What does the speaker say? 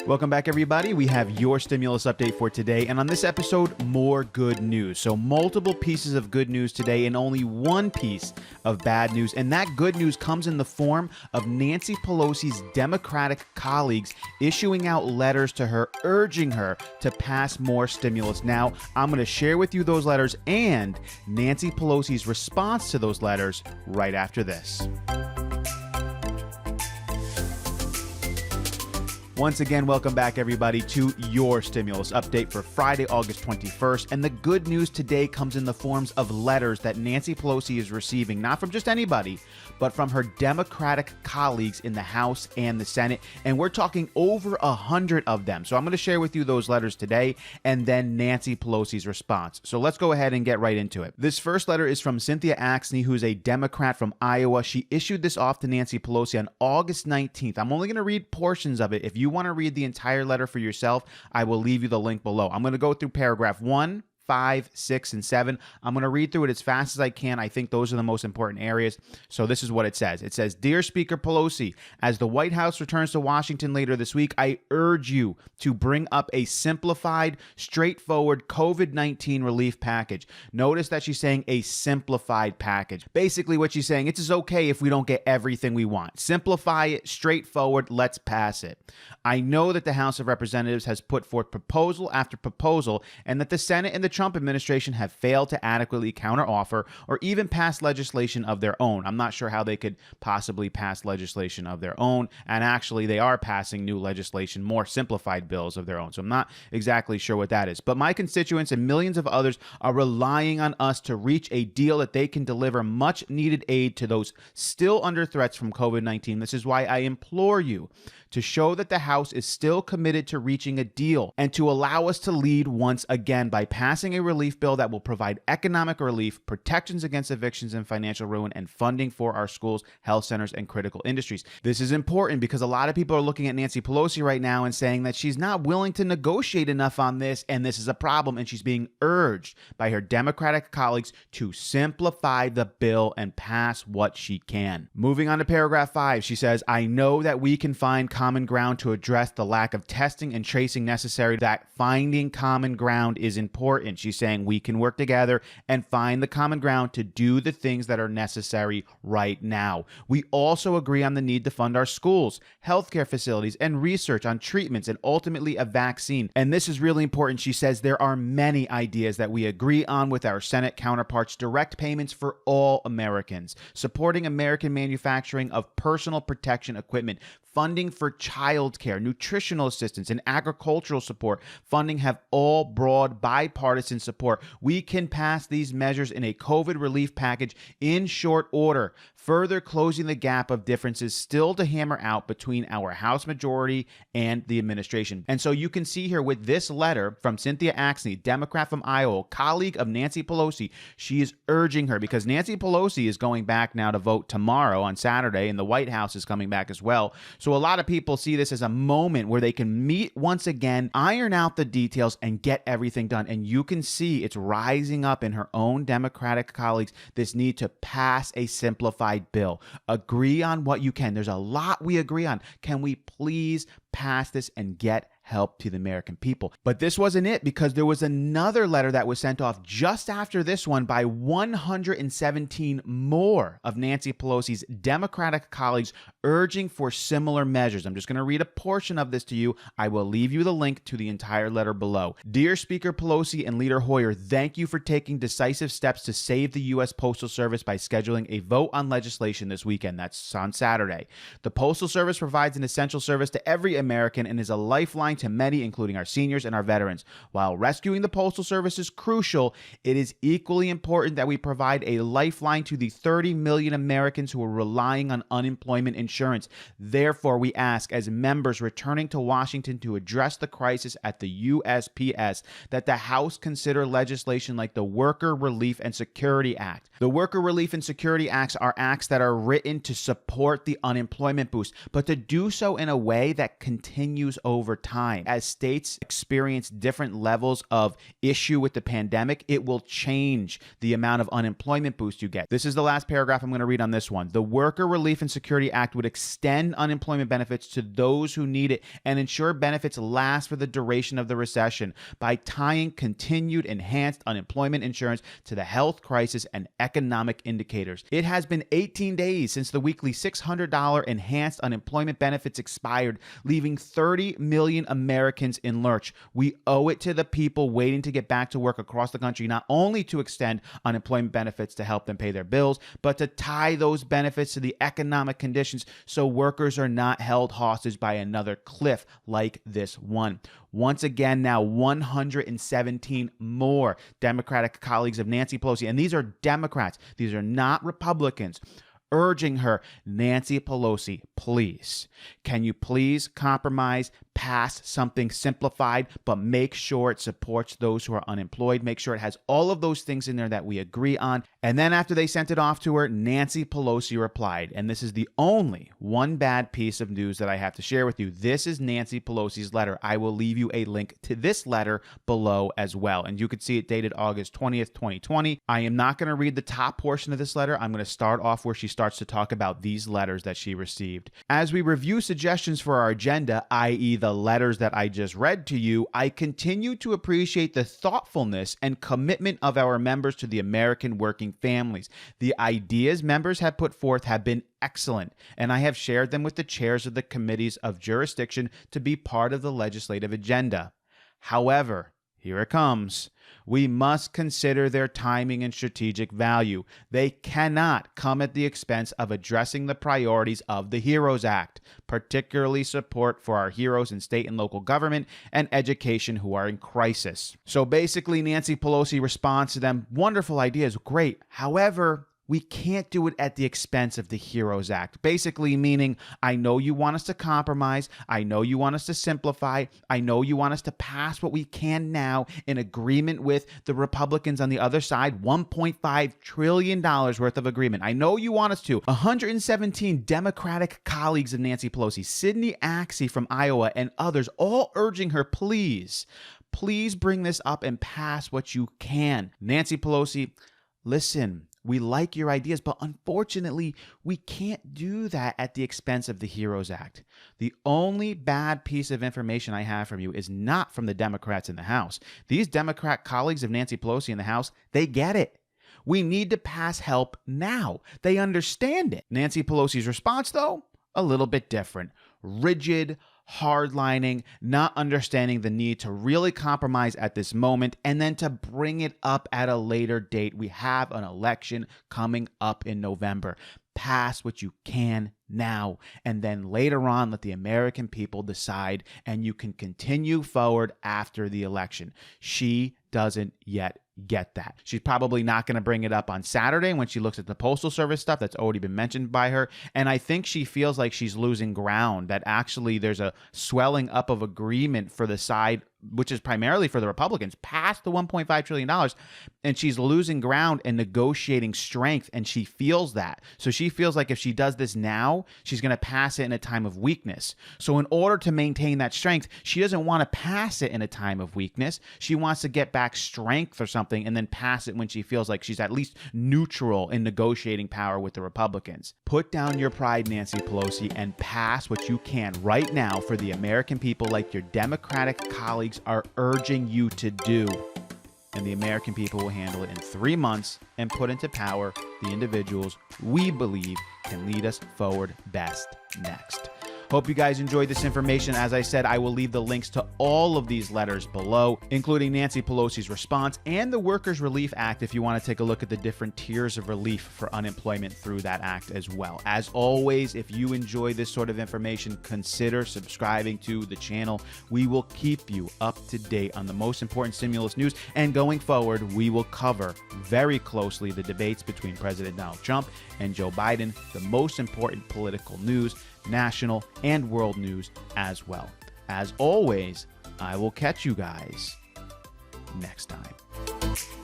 Welcome back, everybody. We have your stimulus update for today. And on this episode, more good news. So multiple pieces of good news today and only one piece of bad news. And that good news comes in the form of Nancy Pelosi's Democratic colleagues issuing out letters to her, urging her to pass more stimulus. Now, I'm going to share with you those letters and Nancy Pelosi's response to those letters right after this. Once again, welcome back, everybody, to your stimulus update for Friday, August 21st. And the good news today comes in the forms of letters that Nancy Pelosi is receiving, not from just anybody, but from her Democratic colleagues in the House and the Senate. And we're talking over 100 of them. So I'm going to share with you those letters today and then Nancy Pelosi's response. So let's go ahead and get right into it. This first letter is from Cynthia Axne, who's a Democrat from Iowa. She issued this off to Nancy Pelosi on August 19th. I'm only going to read portions of it. If you want to read the entire letter for yourself, I will leave you the link below. I'm going to go through paragraph 1, 5, 6, and 7. I'm going to read through it as fast as I can. I think those are the most important areas. So this is what it says. It says, "Dear Speaker Pelosi, as the White House returns to Washington later this week, I urge you to bring up a simplified, straightforward COVID-19 relief package." Notice that she's saying a simplified package. Basically what she's saying, it's okay if we don't get everything we want. Simplify it, straightforward, let's pass it. I know that the House of Representatives has put forth proposal after proposal and that the Senate and the Trump administration have failed to adequately counteroffer or even pass legislation of their own. I'm not sure how they could possibly pass legislation of their own. And actually, they are passing new legislation, more simplified bills of their own. So I'm not exactly sure what that is. But my constituents and millions of others are relying on us to reach a deal that they can deliver much needed aid to those still under threats from COVID-19. This is why I implore you to show that the House is still committed to reaching a deal and to allow us to lead once again by passing a relief bill that will provide economic relief, protections against evictions and financial ruin, and funding for our schools, health centers, and critical industries. This is important because a lot of people are looking at Nancy Pelosi right now and saying that she's not willing to negotiate enough on this, and this is a problem, and she's being urged by her Democratic colleagues to simplify the bill and pass what she can. Moving on to paragraph 5, she says, "I know that we can find common ground to address the lack of testing and tracing necessary, that finding common ground is important." She's saying we can work together and find the common ground to do the things that are necessary right now. We also agree on the need to fund our schools, healthcare facilities, and research on treatments and ultimately a vaccine. And this is really important. She says there are many ideas that we agree on with our Senate counterparts: direct payments for all Americans, supporting American manufacturing of personal protection equipment, funding for childcare, nutritional assistance, and agricultural support. Funding have all broad bipartisan support. We can pass these measures in a COVID relief package in short order, further closing the gap of differences still to hammer out between our House majority and the administration. And so you can see here with this letter from Cynthia Axne, Democrat from Iowa, colleague of Nancy Pelosi, she is urging her, because Nancy Pelosi is going back now to vote tomorrow on Saturday, and the White House is coming back as well. So a lot of people see this as a moment where they can meet once again, iron out the details, and get everything done. And you can see it's rising up in her own Democratic colleagues, this need to pass a simplified bill. Agree on what you can. There's a lot we agree on. Can we please pass this and get help to the American people? But this wasn't it, because there was another letter that was sent off just after this one by 117 more of Nancy Pelosi's Democratic colleagues urging for similar measures. I'm just going to read a portion of this to you. I will leave you the link to the entire letter below. "Dear Speaker Pelosi and Leader Hoyer, thank you for taking decisive steps to save the U.S. Postal Service by scheduling a vote on legislation this weekend." That's on Saturday. "The Postal Service provides an essential service to every American and is a lifeline to many, including our seniors and our veterans. While rescuing the Postal Service is crucial, it is equally important that we provide a lifeline to the 30 million Americans who are relying on unemployment insurance. Therefore, we ask, as members returning to Washington to address the crisis at the USPS, that the House consider legislation like the Worker Relief and Security Act. The Worker Relief and Security Acts are acts that are written to support the unemployment boost, but to do so in a way that continues over time. time. As states experience different levels of issue with the pandemic, it will change the amount of unemployment boost you get. This is the last paragraph I'm going to read on this one. The Worker Relief and Security Act would extend unemployment benefits to those who need it and ensure benefits last for the duration of the recession by tying continued enhanced unemployment insurance to the health crisis and economic indicators. It has been 18 days since the weekly $600 enhanced unemployment benefits expired, leaving 30 million Americans in lurch. We owe it to the people waiting to get back to work across the country not only to extend unemployment benefits to help them pay their bills, but to tie those benefits to the economic conditions so workers are not held hostage by another cliff like this one. Once again, now 117 more Democratic colleagues of Nancy Pelosi, and these are Democrats, these are not Republicans, urging her, Nancy Pelosi, please, can you please compromise, pass something simplified, but make sure it supports those who are unemployed. Make sure it has all of those things in there that we agree on. And then after they sent it off to her, Nancy Pelosi replied, and this is the only one bad piece of news that I have to share with you. This is Nancy Pelosi's letter. I will leave you a link to this letter below as well. And you can see it dated August 20th, 2020. I am not going to read the top portion of this letter. I'm going to start off where she starts to talk about these letters that she received. As we review suggestions for our agenda, i.e. the letters that I just read to you, I continue to appreciate the thoughtfulness and commitment of our members to the American working families. The ideas members have put forth have been excellent, and I have shared them with the chairs of the committees of jurisdiction to be part of the legislative agenda. However, here it comes. We must consider their timing and strategic value. They cannot come at the expense of addressing the priorities of the HEROES Act, particularly support for our heroes in state and local government and education who are in crisis. So basically, Nancy Pelosi responds to them, wonderful ideas, great. However, we can't do it at the expense of the HEROES Act. Basically meaning, I know you want us to compromise. I know you want us to simplify. I know you want us to pass what we can now in agreement with the Republicans on the other side, $1.5 trillion worth of agreement. I know you want us to. 117 Democratic colleagues of Nancy Pelosi, Cynthia Axne from Iowa, and others all urging her, please bring this up and pass what you can. Nancy Pelosi, listen, we like your ideas, but unfortunately, we can't do that at the expense of the HEROES Act. The only bad piece of information I have from you is not from the Democrats in the House. These Democrat colleagues of Nancy Pelosi in the House, they get it. We need to pass help now. They understand it. Nancy Pelosi's response, though, a little bit different. Rigid, hardlining, not understanding the need to really compromise at this moment and then to bring it up at a later date. We have an election coming up in November. Pass what you can now, and then later on let the American people decide, and you can continue forward after the election. She doesn't yet get that. She's probably not going to bring it up on Saturday when she looks at the Postal Service stuff that's already been mentioned by her. And I think she feels like she's losing ground, that actually there's a swelling up of agreement for the side, which is primarily for the Republicans, past the $1.5 trillion. And she's losing ground and negotiating strength, and she feels that. So she feels like if she does this now, she's going to pass it in a time of weakness. So in order to maintain that strength, she doesn't want to pass it in a time of weakness. She wants to get back strength or something and then pass it when she feels like she's at least neutral in negotiating power with the Republicans. Put down your pride, Nancy Pelosi, and pass what you can right now for the American people like your Democratic colleagues are urging you to do. And the American people will handle it in 3 months and put into power the individuals we believe can lead us forward best next. Hope you guys enjoyed this information. As I said, I will leave the links to all of these letters below, including Nancy Pelosi's response and the Workers' Relief Act if you want to take a look at the different tiers of relief for unemployment through that act as well. As always, if you enjoy this sort of information, consider subscribing to the channel. We will keep you up to date on the most important stimulus news, and going forward, we will cover very closely the debates between President Donald Trump and Joe Biden, the most important political news, national and world news as well. As always, I will catch you guys next time.